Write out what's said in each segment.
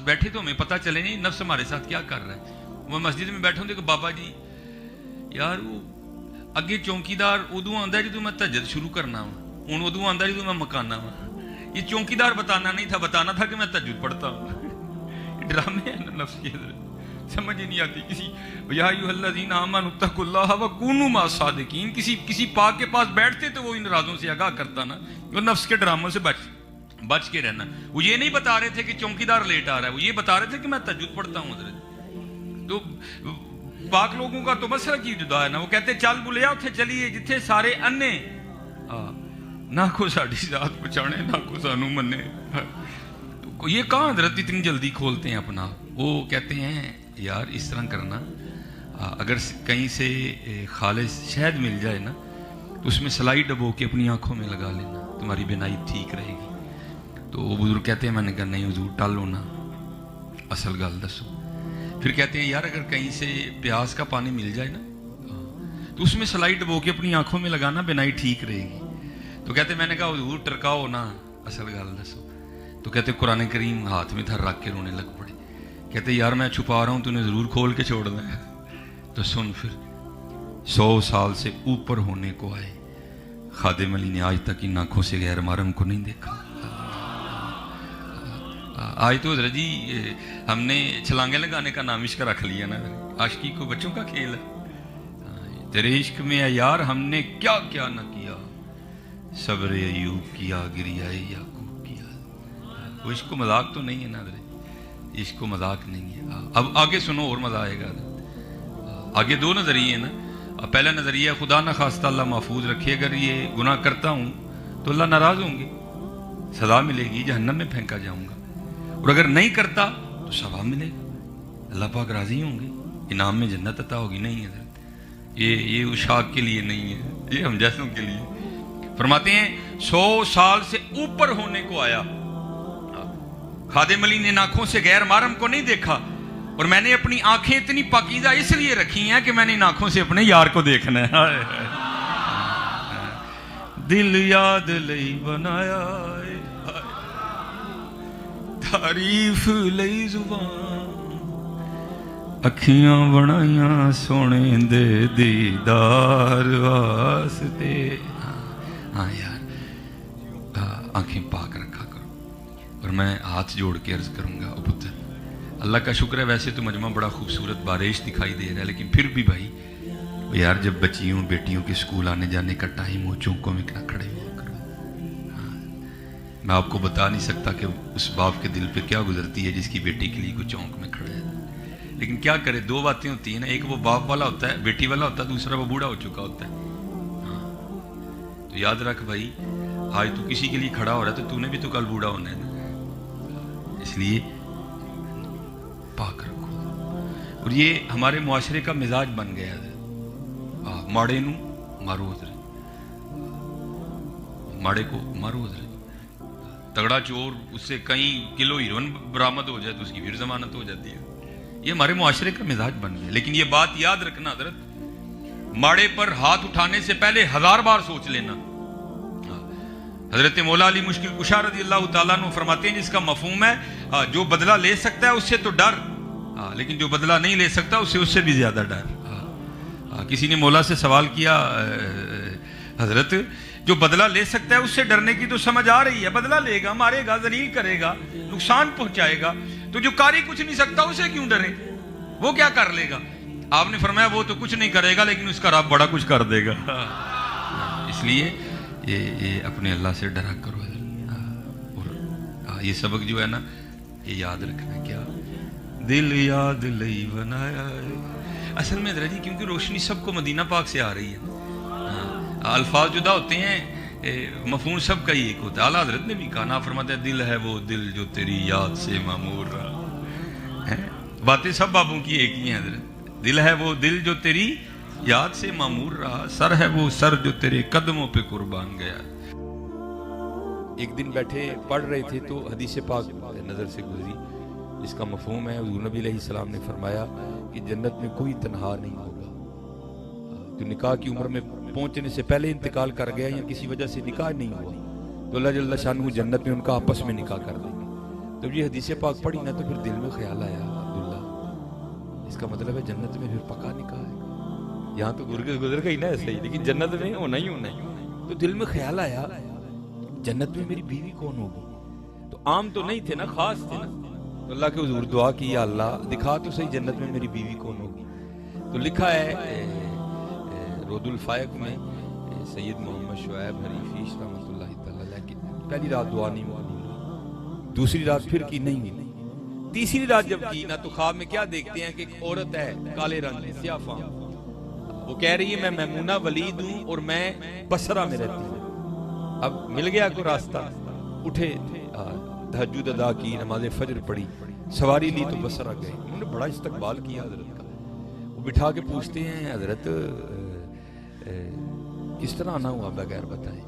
बैठे तो हमें पता चले नहीं नफ्स हमारे साथ क्या कर रहा है। मैं मस्जिद में बैठा हूँ तो बाबा जी यार वो अगे चौकीदार उदू आंदा जो मैं तहज्जुद शुरू करना वा, हूँ उदू आंदा जो मैं मकाना वा। ये चौकीदार बताना नहीं था, बताना था कि मैं तहज्जुद पढ़ता हूँ। ड्रामे हैं ना नफ्स के, समझ ही नहीं आती किसी। या अय्युहल्लज़ीना आमनू तक़ुल्लाह व कूनू मअस सादिकीन, किसी पाक के पास बैठते तो वो इन राजों से आगाह करता ना, वो नफ्स के ड्रामों से बच के रहना। वो ये नहीं बता रहे थे कि चौकीदार लेट आ रहा है, वो ये बता रहे थे कि मैं तहज्जुद पढ़ता हूँ। तो पाक लोगों का तो मसला की जुदा है ना, वो कहते चल बुलिया उथे चलिए जिथे सारे अन्ने ना को साड़ी जात पछाणे ना को सानू मन्ने। तो ये कहाँ हजरत इतनी जल्दी खोलते हैं अपना। वो कहते हैं यार इस तरह करना, अगर कहीं से खालिस शहद मिल जाए ना तो उसमें सलाई डबो के अपनी आंखों में लगा लेना, तुम्हारी बीनाई ठीक रहेगी। तो वो बुजुर्ग कहते हैं, मैंने कहा नहीं हुजूर टालो ना, असल गल दसो। फिर कहते हैं यार अगर कहीं से प्याज का पानी मिल जाए ना तो उसमें सलाई डबो के अपनी आंखों में लगाना, बीनाई ठीक रहेगी। तो कहते मैंने कहा हुजूर टरकाओ ना, असल गल दसो। तो कहते कुरान करीम हाथ में था रख के रोने लग पड़े। कहते यार मैं छुपा रहा हूं, तूने जरूर खोल के छोड़ना है। तो सुन फिर 100 साल से ऊपर होने को आए खादिम अली ने आज तक इन आंखों से गैर महरम को नहीं देखा। आज तो हज़रत जी हमने छलांगे लगाने का नाम इश्क रख लिया ना, आशिकी को बच्चों का खेल है। तेरे इश्क में है यार हमने क्या क्या न किया, सब्र अयूब किया, गिरिया याकूब किया। वो इश्क को मजाक तो नहीं है ना, इश्क को मजाक नहीं है। अब आगे सुनो और मजा आएगा। आगे 2 नजरिए ना। पहला नजरिया खुदा न खास्ता अल्लाह महफूज रखे, अगर ये गुनाह करता हूं तो अल्लाह नाराज होंगे, सजा मिलेगी, जहन्नम में फेंका जाऊंगा। और अगर नहीं करता तो सवाब मिलेगा, अल्लाह पाक राजी होंगे, इनाम में जन्नत अता होगी। नहीं है ये उशाक के लिए नहीं है, ये हम जैसों के लिए। फरमाते हैं 100 साल से ऊपर होने को आया, खादिम अली ने आंखों से गैर महरम को नहीं देखा। और मैंने अपनी आंखें इतनी पाकीज़ा इसलिए रखी हैं कि मैंने इन आंखों से अपने यार को देखना है। दिल याद लई बनाया, तारीफ लई जुबान, अखियां बनाइया सोने दे दीदार वास्ते। हाँ यार आंखें पाक रखा करो। और मैं हाथ जोड़ के अर्ज करूंगा, ओ पुत्र अल्लाह का शुक्र है वैसे तो मजमा बड़ा खूबसूरत बारिश दिखाई दे रहा है, लेकिन फिर भी भाई यार जब बच्चियों बेटियों के स्कूल आने जाने का टाइम हो, चौकों में क्या खड़े हुआ करो। मैं आपको बता नहीं सकता कि उस बाप के दिल पे क्या गुजरती है जिसकी बेटी के लिए कोई चौंक में खड़े है। लेकिन क्या करे, 2 बातें होती है ना, एक वो बाप वाला होता है, बेटी वाला होता है, दूसरा वो बूढ़ा हो चुका होता है। तो याद रख भाई, आज तू किसी के लिए खड़ा हो रहा है तो तूने भी तो कल बूढ़ा होना है ना, इसलिए पाक रखो। और ये हमारे मुआशरे का मिजाज बन गया है, माड़े नू मारो उधर, माड़े को मारो उधर। तगड़ा चोर उससे कई किलो हीरोइन बरामद हो जाए तो उसकी फिर जमानत हो जाती है। ये हमारे मुआशरे का मिजाज बन गया। लेकिन ये बात याद रखना हजरत, माड़े पर हाथ उठाने से पहले 1000 बार सोच लेना। हजरत मौला अली मुश्किल कुशा रज़ी अल्लाह ताला अन्हु फरमाते हैं जिसका मफहूम है जो बदला ले सकता है उससे तो डर, लेकिन जो बदला नहीं ले सकता उससे भी ज्यादा डर। किसी ने मौला से सवाल किया, हजरत जो बदला ले सकता है उससे डरने की तो समझ आ रही है, बदला लेगा, मारेगा, जलील करेगा, नुकसान पहुंचाएगा, तो जो कारी कुछ नहीं सकता उसे क्यों डरे, वो क्या कर लेगा। आपने फरमाया वो तो कुछ नहीं करेगा लेकिन उसका रब बड़ा कुछ कर देगा। इसलिए ये अपने अल्लाह से डरा करो। और ये सबक जो है ना ये याद रखना, क्या दिल याद लई बनाया है। असल में जी क्योंकि रोशनी सबको मदीना पाक से आ रही है, अल्फाज जुदा होते हैं, मफहूम सब का ही एक होता है। आला हजरत ने भी कहा, ना फरमाता है दिल है वो दिल जो तेरी याद से मामूर रहा है। बातें सब बाबों की एक ही हैं हजरत। दिल है वो दिल जो तेरी याद से मामूर रहा, सर है वो सर जो तेरे कदमों पे कुर्बान गया। एक दिन बैठे पढ़ रहे थे तो हदीस पाक नजर से गुजरी, इसका मफहूम है हुज़ूर नबी अलैहिस्सलाम ने फरमाया कि जन्नत में कोई तन्हा नहीं होगा। तो निकाह की उम्र में पहुंचने से पहले इंतकाल कर गया या किसी वजह से निकाह नहीं हुआ तो अल्लाह जल्ल शानहू जन्नत में उनका आपस में निकाह कर देंगे। जब ये हदीस पाक पढ़ी ना तो फिर दिल में ख्याल आया, अब्दुल्ला इसका मतलब है जन्नत में फिर पक्का निकाह है। यहाँ तो गुजर गई ना ऐसे ही, लेकिन जन्नत में होना ही होना है। तो दिल में ख्याल आया जन्नत में मेरी बीवी कौन होगी। तो आम तो नहीं थे ना, खास थे ना। तो अल्लाह के हुजूर दुआ की, या अल्लाह दिखा तो सही जन्नत में मेरी बीवी कौन होगी। तो लिखा है रोदुल फायक में सैयद मोहम्मद शुएब हरीफी रहमतुल्लाहि तआला अलैह की पहली रात दुआ नहीं हुई, दूसरी रात फिर की नहीं हुई, तीसरी रात जब की ना तो ख्वाब में क्या देखते हैं कि एक औरत है काले रंग की स्याफा, वो कह रही है मैं मैमूना वलीद हूं और मैं बसरा में रहती हूँ। अब मिल गया कोई रास्ता, उठे तहज्जुद अदा की, नमाज फजर पढ़ी, सवारी ली तो बसरा गए। उन्होंने बड़ा इस्तकबाल किया हजरत का। वो बिठा के पूछते हैं हजरत किस तरह आना हुआ बगैर बताए।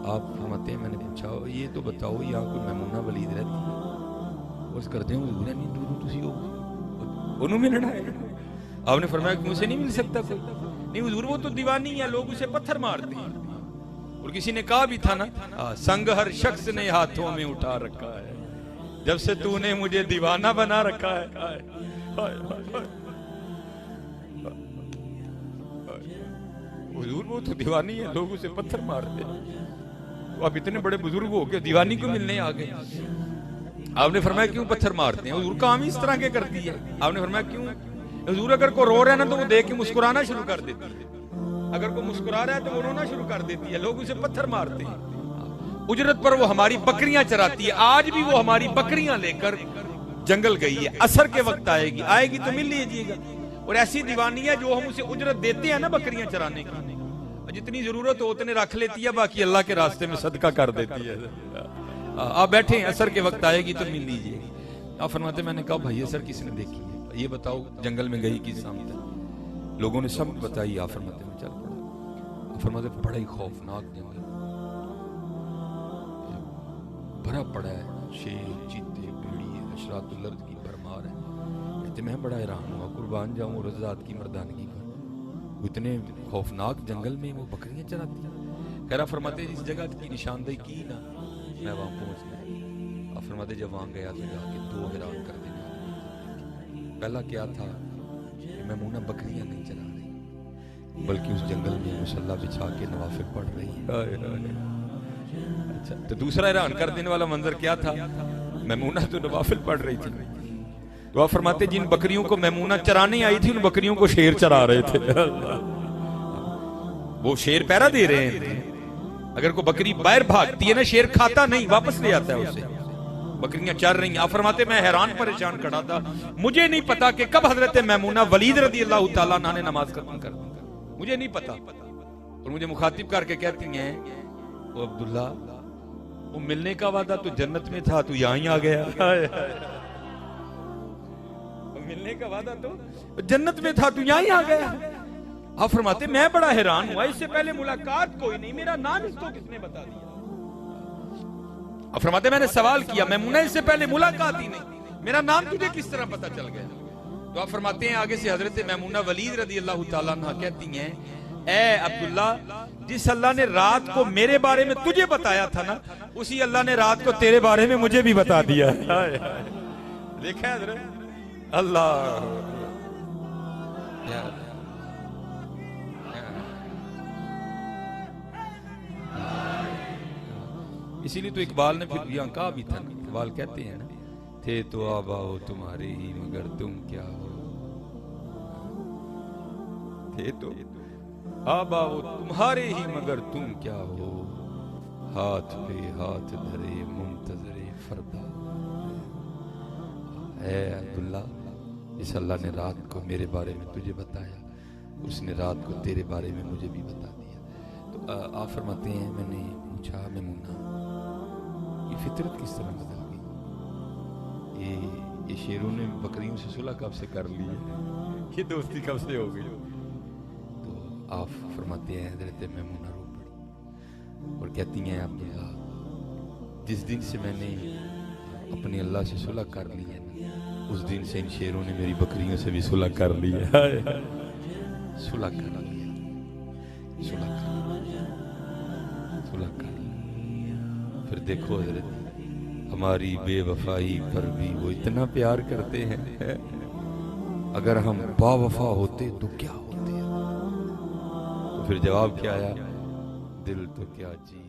आप फरमाते हैं मैंने पूछा ये तो बताओ यहाँ कोई मैमूना वलीद रहती है। उस करते हैं हजूर नहीं दूर तुसी हो उन्होंने मिलना है। आपने फरमाया कि मुझसे नहीं मिल सकता कोई। नहीं हुजूर वो तो दीवानी है, लोग उसे पत्थर मारते हैं। और किसी ने कहा भी था ना, संग हर शख्स ने हाथों में उठा रखा है, जब से तूने मुझे दीवाना बना रखा है। हुजूर वो तो दीवानी है, लोग उसे पत्थर मारते हैं। आप इतने बड़े बुजुर्ग हो के दीवानी को मिलने आ गए। आपने फरमाया क्यों पत्थर मारते हैं, हुजूर काम ही इस तरह के करती है। आपने फरमाया क्यों, हुजूर अगर कोई रो रहा है ना तो वो देख के मुस्कुराना शुरू कर देती है, अगर कोई मुस्कुरा रहा है तो वो रोना शुरू कर देती है, लोग उसे पत्थर मारते हैं। उजरत पर वो हमारी बकरियां चराती है, आज भी वो हमारी बकरियां लेकर जंगल गई है, असर के वक्त आएगी, आएगी तो मिल लीजिएगा। और ऐसी दीवानी है जो हम उसे उजरत देते हैं ना बकरियां चराने की, जितनी जरूरत हो उतने रख लेती है, बाकी अल्लाह के रास्ते में सदका कर देती है। आप बैठे असर के वक्त आएगी तो मिल लीजिएगा। आप फरमाते मैंने कहा भाई असर किसने देखी है, ये बताओ जंगल में गई किस सामने। लोगों ने सब बताई। आप फरमाते में चल पड़ा। आप फरमाते बड़ा ही खौफनाक जंगल भरा पड़ा है, शेर चीते भेड़िए अशरातुल अर्द की भरमार है। कहते मैं बड़ा हैरान हुआ, कुर्बान जाऊं रज़ात की मर्दानगी पर, इतने खौफनाक जंगल में वो बकरियां चराती हैं। कह रहा फरमाते जिस जगह की निशानदेही की ना मैं वहां पहुंच गया। और फरमाते जब वहां गया तो जाके दो हैरान कर देने। पहला क्या था कि मैमूना बकरियां नहीं चला रही, बल्कि उस जंगल में मुसल्ला बिछा के नवाफिल पढ़ रही है। अच्छा, तो दूसरा हैरान कर देने वाला मंजर क्या था, मैमूना तो नवाफिल पढ़ रही थी। तो आप फरमाते जिन बकरियों को मैमूना चराने आई थी उन बकरियों को शेर चरा रहे थे। वो शेर पहरा दे रहे हैं। अगर कोई बकरी बाहर भागती है ना, शेर खाता नहीं, वापस ले आता है उसे। बकरियां चर रही हैं। आप फरमाते मैं हैरान परेशान खड़ा था, मुझे नहीं पता कि कब हजरत मैमूना वलीद रदी अल्लाह तआला अन्हा ने नमाज खत्म कर दी, मुझे नहीं पता। और मुझे मुखातिब करके कहती हैं वो अब्दुल्ला वो मिलने का वादा तो जन्नत में था, तू यहां ही आ गया। मिलने का वादा तो जन्नत में था, तू यहां ही आ गया। आप फरमाते मैं बड़ा हैरान हुआ, इससे पहले मुलाकात कोई नहीं, मेरा नाम इसको किसने बता दिया। आप फरमाते मैंने सवाल किया मैमूना इससे पहले मुलाकात ही नहीं, मेरा नाम तुझे किस तरह पता चल गया। तो आप फरमाते हैं आगे से हजरत मैमूना वलीद रदी अल्लाह तआला अन्हा कहती हैं ए अब्दुल्ला जिस अल्लाह ने रात को मेरे बारे में तुझे बताया था ना, उसी अल्लाह ने रात को तेरे बारे में मुझे भी बता दिया। देखा है हजरत अल्लाह। इसीलिए तो इकबाल ने फिर यहाँ कहा भी था, इकबाल कहते हैं ना थे तो आबा हो तुम्हारे ही मगर तुम क्या हो, थे तो आबा हो तुम्हारे ही मगर तुम क्या हो, हाथ पे हाथ धरे मुंतजरे फरदा। है अब्दुल्ला इस अल्लाह ने रात को मेरे बारे में तुझे बताया, उसने रात को तेरे बारे में मुझे भी बता दिया। तो आप फरमाते हैं मैंने पूछा मैमूना ये फितरत किस तरह बदल गई, ये शेरों ने बकरियों से सुलह कब से कर ली है, ये दोस्ती कब से हो गई। तो आप फरमाते हैं हज़रत मैमूना रो पड़ी और कहती हैं अब्दुल्ला जिस दिन से मैंने अपने अल्लाह से सुलह कर ली है उस दिन से इन शेरों ने मेरी बकरियों से भी सुलह कर ली है। सुलह कर लिया, सुलह कर लिया, सुलह कर लिया। फिर देखो हजरत हमारी बेवफाई पर भी वो इतना प्यार करते हैं। अगर हम बावफा होते तो क्या होते। तो फिर जवाब क्या आया, दिल तो क्या चीज।